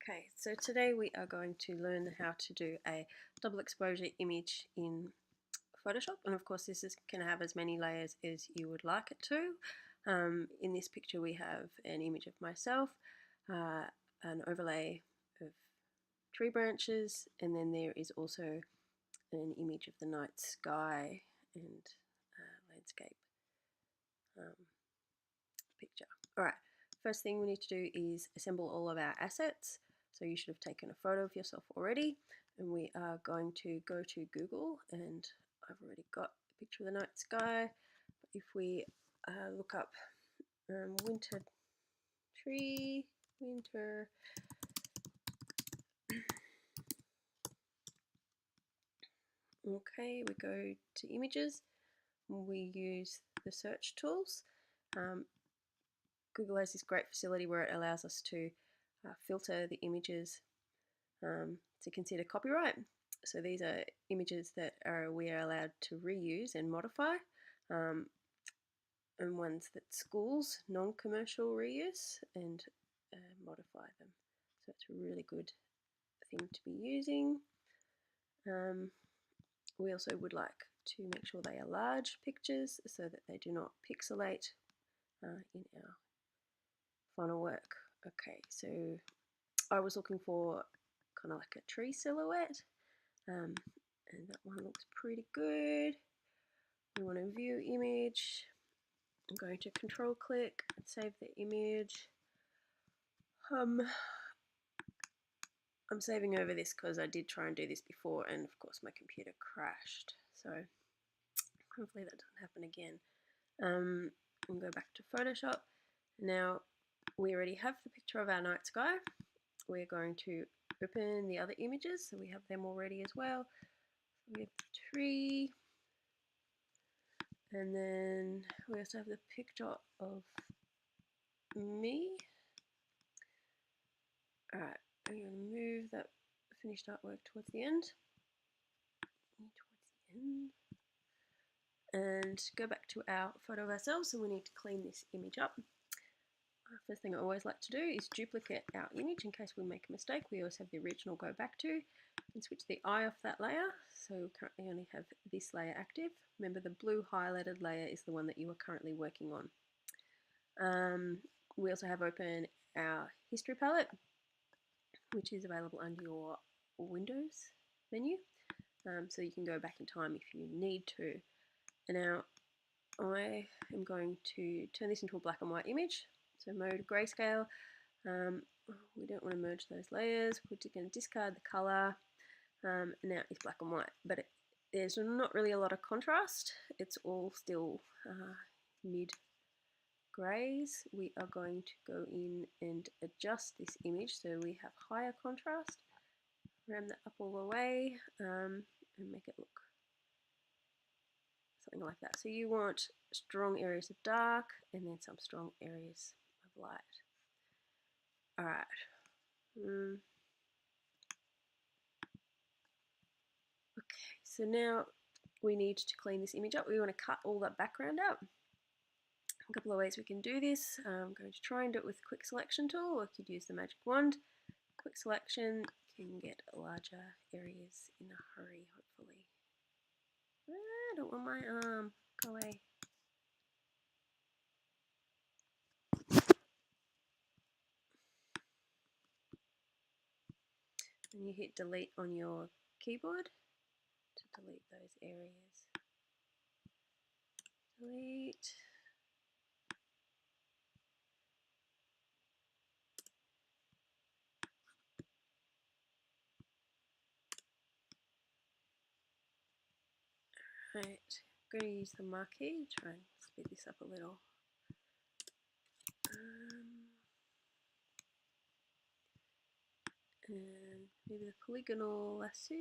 Okay, so today we are going to learn how to do a double exposure image in Photoshop, and of course this can have as many layers as you would like it to. In this picture we have an image of myself, an overlay of tree branches, and then there is also an image of the night sky and landscape picture. Alright, first thing we need to do is assemble all of our assets. So you should have taken a photo of yourself already, and we are going to go to Google, and I've already got a picture of the night sky. But if we look up winter tree, winter, okay, we go to images, we use the search tools. Google has this great facility where it allows us to filter the images to consider copyright. So these are images that we are allowed to reuse and modify, and ones that schools non-commercial reuse and modify them. So it's a really good thing to be using. We also would like to make sure they are large pictures so that they do not pixelate in our final work. Okay, so I was looking for kind of like a tree silhouette, and that one looks pretty good. We want to view image. I'm going to control click and save the image. I'm saving over this because I did try and do this before, and of course my computer crashed, so hopefully that doesn't happen again. And go back to Photoshop. Now we already have the picture of our night sky. We're going to open the other images, so we have them already as well. We have the tree, and then we also have the picture of me. Alright, I'm going to move that finished artwork towards the end. And go back to our photo of ourselves, and we need to clean this image up. First thing I always like to do is duplicate our image in case we make a mistake. We always have the original go back to, and switch the eye off that layer. So we currently only have this layer active. Remember, the blue highlighted layer is the one that you are currently working on. We also have open our history palette, which is available under your Windows menu. So you can go back in time if you need to. And now I am going to turn this into a black and white image. So mode grayscale. We don't want to merge those layers. We're just going to discard the color. And now it's black and white, but there's not really a lot of contrast. It's all still mid grays. We are going to go in and adjust this image so we have higher contrast. Ram that up all the way and make it look something like that. So you want strong areas of dark and then some strong areas of light. Alright. Okay, so now we need to clean this image up. We want to cut all that background out. A couple of ways we can do this. I'm going to try and do it with the quick selection tool, or you could use the magic wand. Quick selection can get larger areas in a hurry, hopefully. I don't want my arm. Go away. And you hit delete on your keyboard to delete those areas. Delete. Right, I'm going to use the marquee, try and speed this up a little. And maybe the polygonal lasso.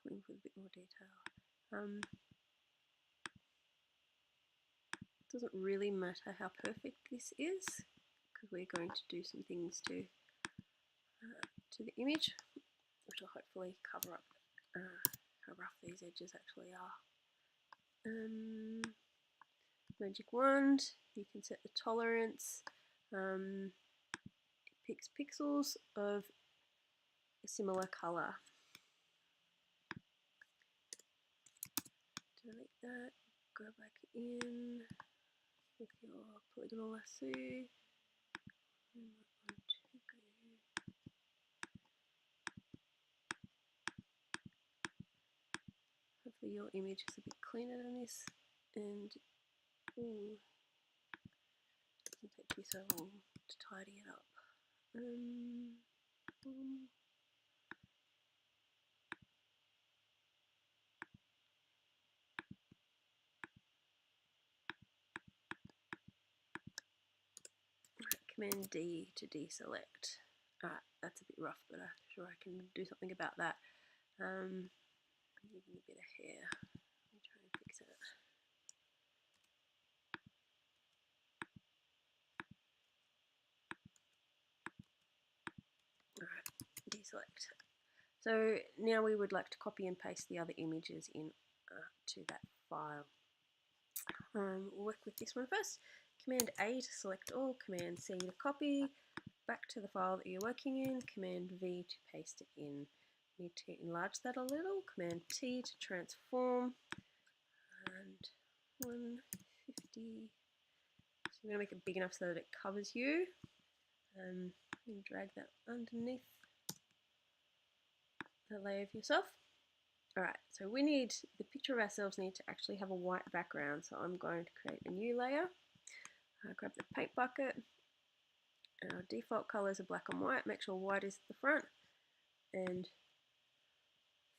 Coming with a bit more detail. It doesn't really matter how perfect this is, because we're going to do some things to the image, which will hopefully cover up how rough these edges actually are. Magic wand, you can set the tolerance. picks pixels of a similar colour. Delete that, go back in with your polygonal lasso. Hopefully your image is a bit cleaner than this, and ooh, it doesn't take you so long to tidy it up. Command D to deselect. Alright, that's a bit rough, but I'm sure I can do something about that. Even a bit of hair. Let me try and fix it. Alright, deselect. So now we would like to copy and paste the other images in to that file. We'll work with this one first. Command A to select all, Command C to copy back to the file that you're working in, Command V to paste it in. Need to enlarge that a little, Command T to transform, and 150. So I'm going to make it big enough so that it covers you, and drag that underneath the layer of yourself. Alright, so we need, the picture of ourselves need to actually have a white background, so I'm going to create a new layer. Grab the paint bucket, and our default colours are black and white, make sure white is at the front, and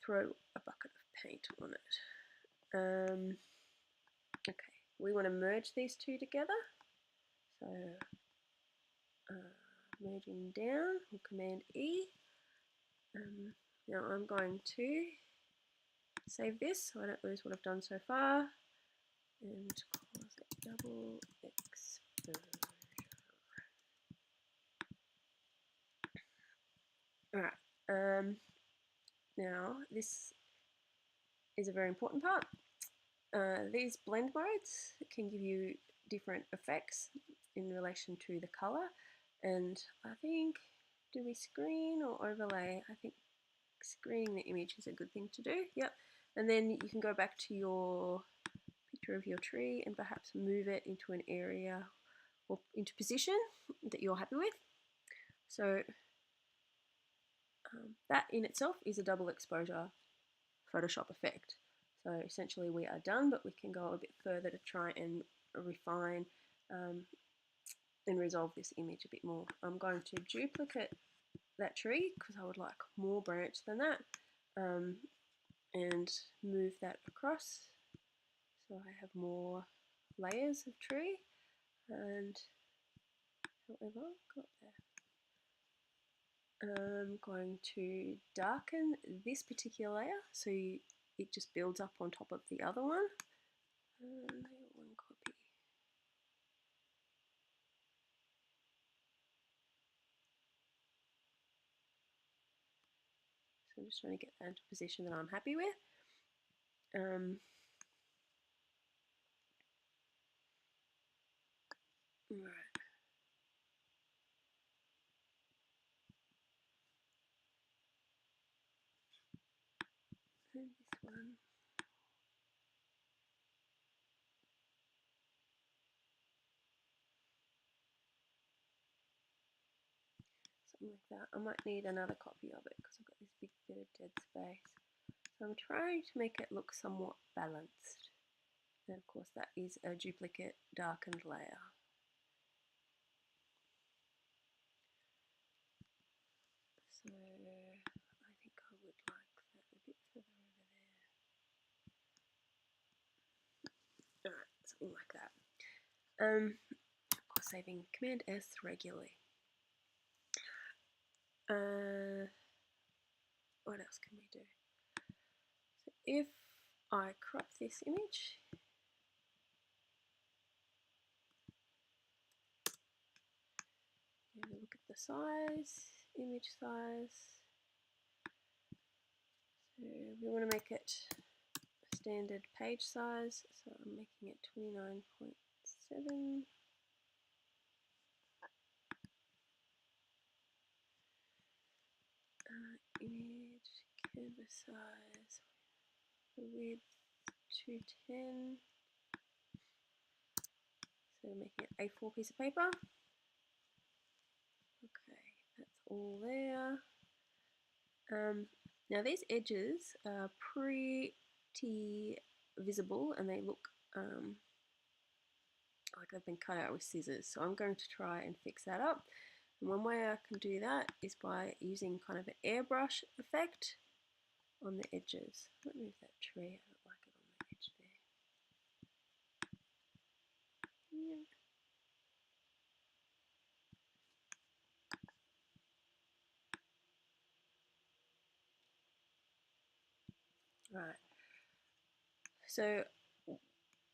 throw a bucket of paint on it. Okay, we want to merge these two together, so merging down, we'll Command E. Now I'm going to save this so I don't lose what I've done so far, and close it, double exposure. Alright, now this is a very important part. These blend modes can give you different effects in relation to the colour, and I think, do we screen or overlay? I think screening the image is a good thing to do. Yep. And then you can go back to your picture of your tree and perhaps move it into an area or into position that you're happy with. So that in itself is a double exposure Photoshop effect. So essentially we are done, but we can go a bit further to try and refine and resolve this image a bit more. I'm going to duplicate that tree because I would like more branch than that, and move that across so I have more layers of tree, and however, got there. I'm going to darken this particular layer so it just builds up on top of the other one. One copy. So I'm just trying to get that into a position that I'm happy with. Right. And this one. Something like that. I might need another copy of it because I've got this big bit of dead space. So I'm trying to make it look somewhat balanced. And of course that is a duplicate darkened layer. So I think I would like that a bit further over there. Alright, something like that. Of course, saving Command S regularly. What else can we do? So if I crop this image, and look at the size, image size. So we want to make it a standard page size, so I'm making it 29.7. canvas size, the width 210. So making it A4 piece of paper. Okay, that's all there. Now these edges are pretty visible and they look like they've been cut out with scissors. So I'm going to try and fix that up. And one way I can do that is by using kind of an airbrush effect on the edges. Let me move that tree, I don't like it on the edge there. Yeah. Right. So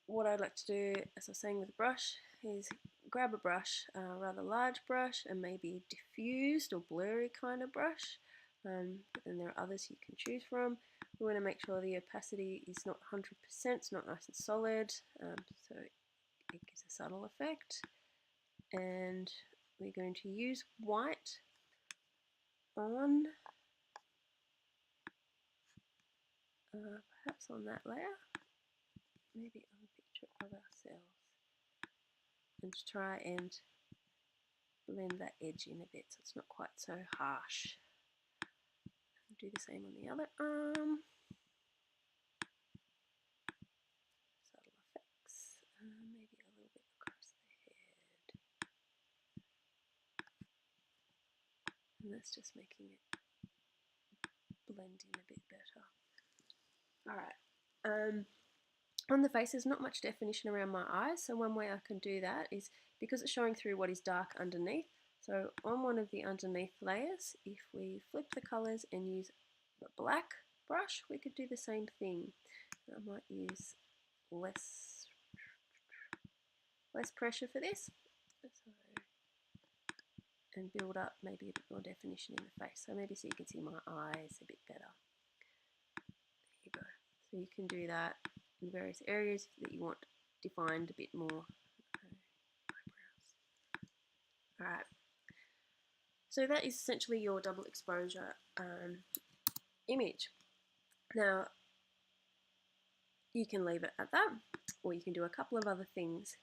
what I'd like to do, as I was saying with the brush, is grab a brush, a rather large brush, and maybe a diffused or blurry kind of brush. But then there are others you can choose from. We want to make sure the opacity is not 100%, it's not nice and solid, so it gives a subtle effect. And we're going to use white on, perhaps on that layer, maybe on a picture of ourselves, and try and blend that edge in a bit so it's not quite so harsh. Do the same on the other arm. Subtle effects, maybe a little bit across the head. And that's just making it blend in a bit better. Alright, on the face there's not much definition around my eyes, so one way I can do that is, because it's showing through what is dark underneath, so on one of the underneath layers, if we flip the colours and use the black brush, we could do the same thing. I might use less pressure for this, and build up maybe a bit more definition in the face. So maybe so you can see my eyes a bit better. There you go. So you can do that in various areas that you want defined a bit more. Alright, so that is essentially your double exposure image. Now you can leave it at that, or you can do a couple of other things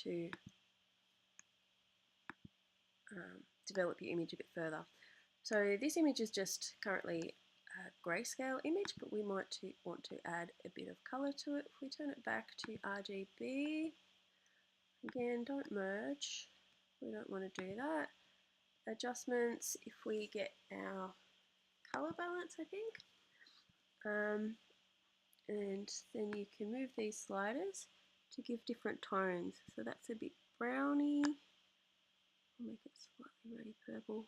to develop your image a bit further. So this image is just currently a grayscale image, but we might want to add a bit of colour to it. If we turn it back to RGB, again, don't merge, we don't want to do that. Adjustments, if we get our colour balance, I think, and then you can move these sliders to give different tones. So that's a bit browny. I'll make it slightly reddy purple.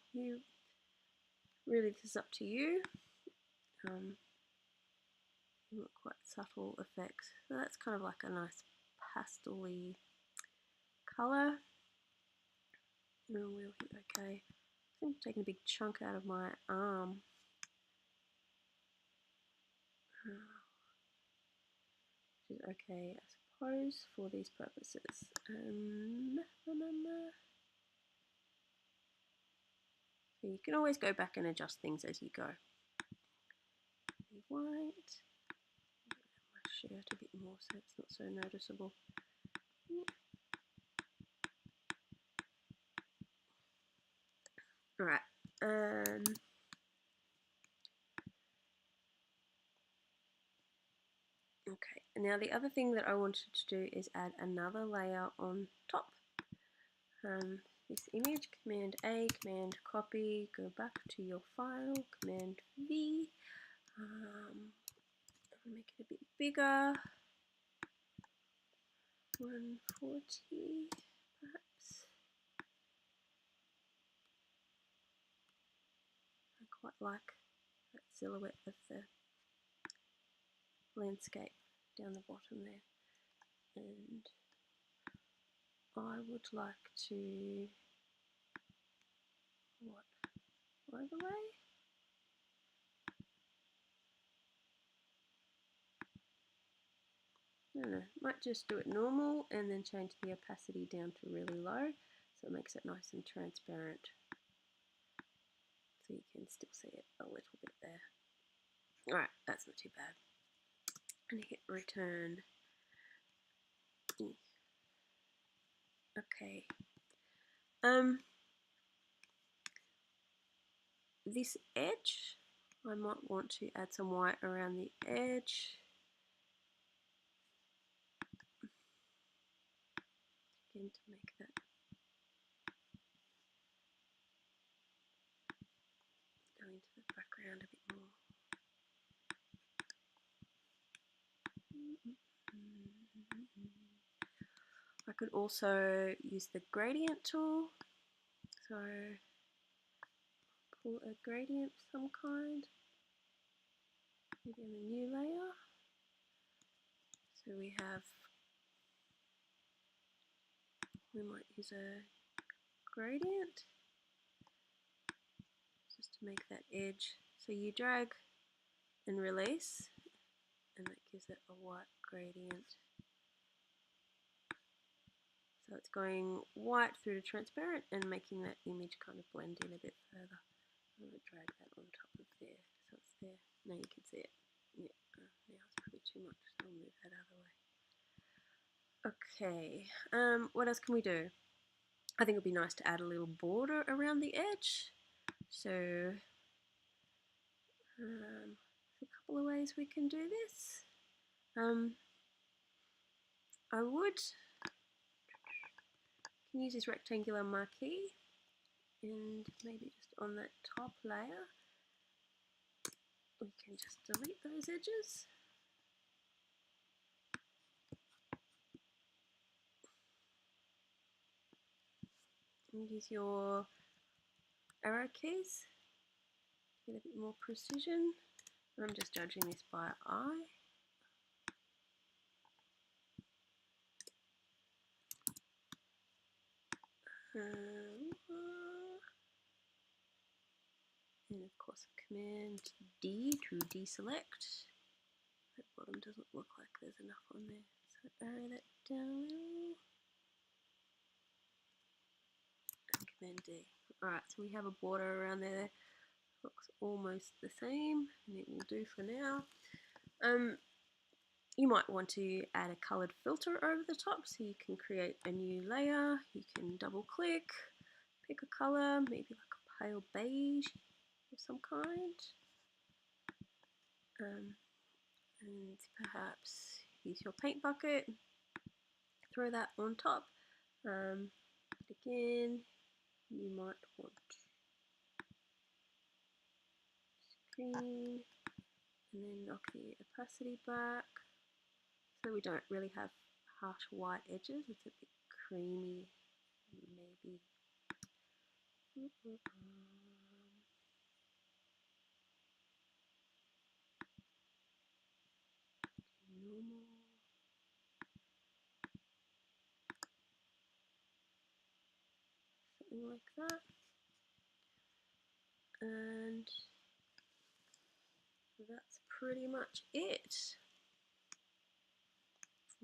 Really, this is up to you. Quite subtle effects. So that's kind of like a nice pastel-y colour. And we'll hit OK. I think I'm taking a big chunk out of my arm. Which is okay, I suppose, for these purposes. So you can always go back and adjust things as you go. White. My shirt a bit more so it's not so noticeable. Alright. Okay, now the other thing that I wanted to do is add another layer on top. This image, Command A, Command copy, go back to your file, Command V, make it a bit bigger, 140 perhaps. I quite like that silhouette of the landscape down the bottom there, and I would like to overlay. No, might just do it normal and then change the opacity down to really low so it makes it nice and transparent, so you can still see it a little bit there. Alright, that's not too bad. And hit return. Okay. This edge, I might want to add some white around the edge. Again, to make that go into the background a bit more. I could also use the gradient tool. So pull a gradient of some kind, maybe on a new layer. So we might use a gradient just to make that edge. So you drag and release, and that gives it a white gradient. So it's going white through to transparent and making that image kind of blend in a bit further. I'm going to drag that on top of there, so it's there. Now you can see it. Yeah, now it's probably too much, so I'll move that out of the way. Okay, what else can we do? I think it'd be nice to add a little border around the edge. So a couple of ways we can do this. I would can use this rectangular marquee and maybe just on that top layer we can just delete those edges. And use your arrow keys to get a bit more precision. I'm just judging this by eye. And of course Command D to deselect. That bottom doesn't look like there's enough on there, so arrow that down a little. And Command D. Alright, so we have a border around there. Looks almost the same, and it will do for now. You might want to add a coloured filter over the top so you can create a new layer. You can double click, pick a colour, maybe like a pale beige of some kind, and perhaps use your paint bucket, throw that on top. Again, you might want green, and then knock the opacity back so we don't really have harsh white edges. It's a bit creamy, maybe. Normal. Something like that. And that's pretty much it.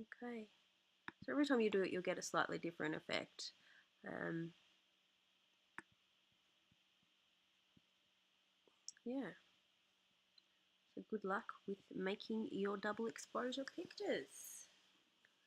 Okay. So every time you do it, you'll get a slightly different effect. Yeah. So good luck with making your double exposure pictures.